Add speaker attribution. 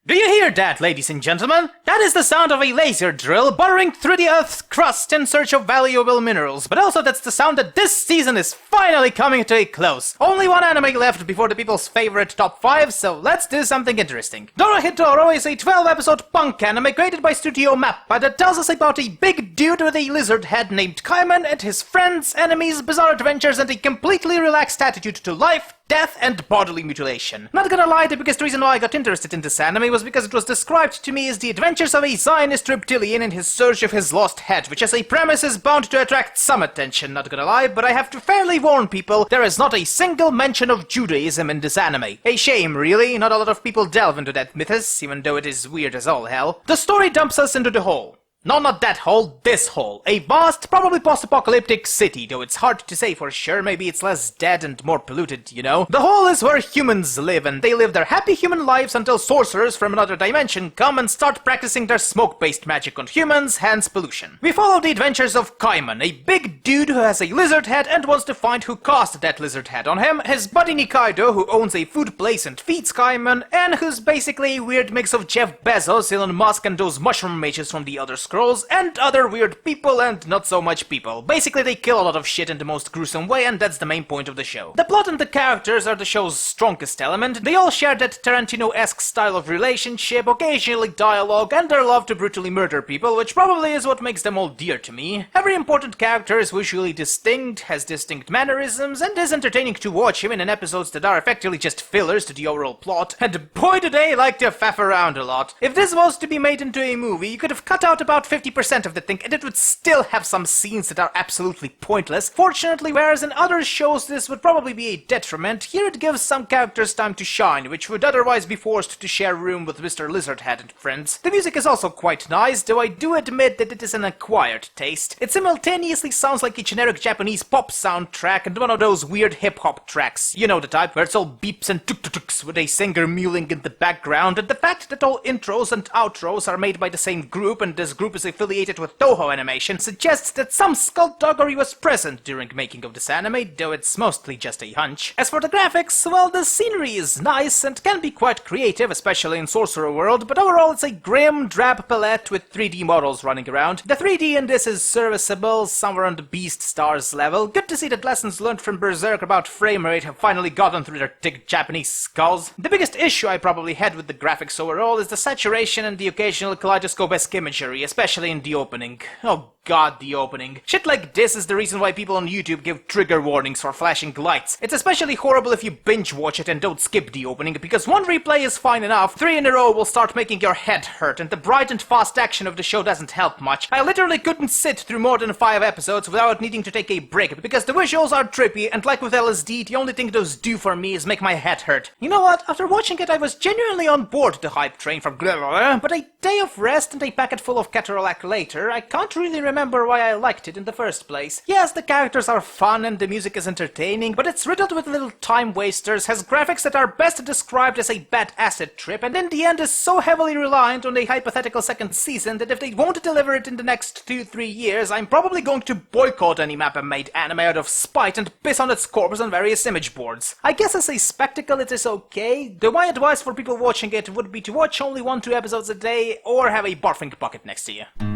Speaker 1: Do you hear that, ladies and gentlemen? That is the sound of a laser drill burrowing through the Earth's crust in search of valuable minerals, but also that's the sound that this season is finally coming to a close. Only one anime left before the people's favorite top 5, so let's do something interesting. Dorohedoro is a 12-episode punk anime created by Studio Mappa that tells us about a big dude with a lizard head named Kaiman and his friends, enemies, bizarre adventures, and a completely relaxed attitude to life, death, and bodily mutilation. Not gonna lie, the biggest reason why I got interested in this anime was because it was described to me as the adventures of a Zionist reptilian in his search of his lost head, which as a premise is bound to attract some attention, not gonna lie, but I have to fairly warn people, there is not a single mention of Judaism in this anime. A shame, really, not a lot of people delve into that mythos, even though it is weird as all hell. The story dumps us into the hole. No, not that hole, this hole. A vast, probably post-apocalyptic city, though it's hard to say for sure, maybe it's less dead and more polluted, you know? The hole is where humans live, and they live their happy human lives until sorcerers from another dimension come and start practicing their smoke-based magic on humans, hence pollution. We follow the adventures of Kaiman, a big dude who has a lizard head and wants to find who caused that lizard head on him, his buddy Nikaido, who owns a food place and feeds Kaiman, and who's basically a weird mix of Jeff Bezos, Elon Musk, and those mushroom mages from the Elder Scrolls, and other weird people and not so much people. Basically, they kill a lot of shit in the most gruesome way, and that's the main point of the show. The plot and the characters are the show's strongest element. They all share that Tarantino-esque style of relationship, occasionally dialogue, and their love to brutally murder people, which probably is what makes them all dear to me. Every important character is visually distinct, has distinct mannerisms, and is entertaining to watch, even in episodes that are effectively just fillers to the overall plot. And boy, do they like to faff around a lot. If this was to be made into a movie, you could have cut out about 50% of the thing, and it would still have some scenes that are absolutely pointless. Fortunately, whereas in other shows this would probably be a detriment, here it gives some characters time to shine, which would otherwise be forced to share room with Mr. Lizardhead and friends. The music is also quite nice, though I do admit that it is an acquired taste. It simultaneously sounds like a generic Japanese pop soundtrack and one of those weird hip-hop tracks. You know the type, where it's all beeps and tuk-tuk-tuks with a singer mewling in the background, and the fact that all intros and outros are made by the same group, and this group is affiliated with Toho Animation, suggests that some skullduggery was present during making of this anime, though it's mostly just a hunch. As for the graphics, well, the scenery is nice and can be quite creative, especially in Sorcerer World, but overall it's a grim, drab palette with 3D models running around. The 3D in this is serviceable, somewhere on the Beast Stars level. Good to see that lessons learned from Berserk about frame rate have finally gotten through their thick Japanese skulls. The biggest issue I probably had with the graphics overall is the saturation and the occasional kaleidoscope-esque imagery, especially in the opening. Oh god, the opening. Shit like this is the reason why people on YouTube give trigger warnings for flashing lights. It's especially horrible if you binge watch it and don't skip the opening, because one replay is fine enough, 3 in a row will start making your head hurt, and the bright and fast action of the show doesn't help much. I literally couldn't sit through more than 5 episodes without needing to take a break, because the visuals are trippy, and like with LSD, the only thing those do for me is make my head hurt. You know what, after watching it I was genuinely on board the hype train from but a day of rest and a packet full of Ketorolac later, I can't really remember why I liked it in the first place. Yes, the characters are fun and the music is entertaining, but it's riddled with little time wasters, has graphics that are best described as a bad acid trip, and in the end is so heavily reliant on a hypothetical second season that if they won't deliver it in the next 2-3 years, I'm probably going to boycott any Mappa-made anime out of spite and piss on its corpse on various image boards. I guess as a spectacle it is okay, though my advice for people watching it would be to watch only 1-2 episodes a day or have a barfing bucket next to you.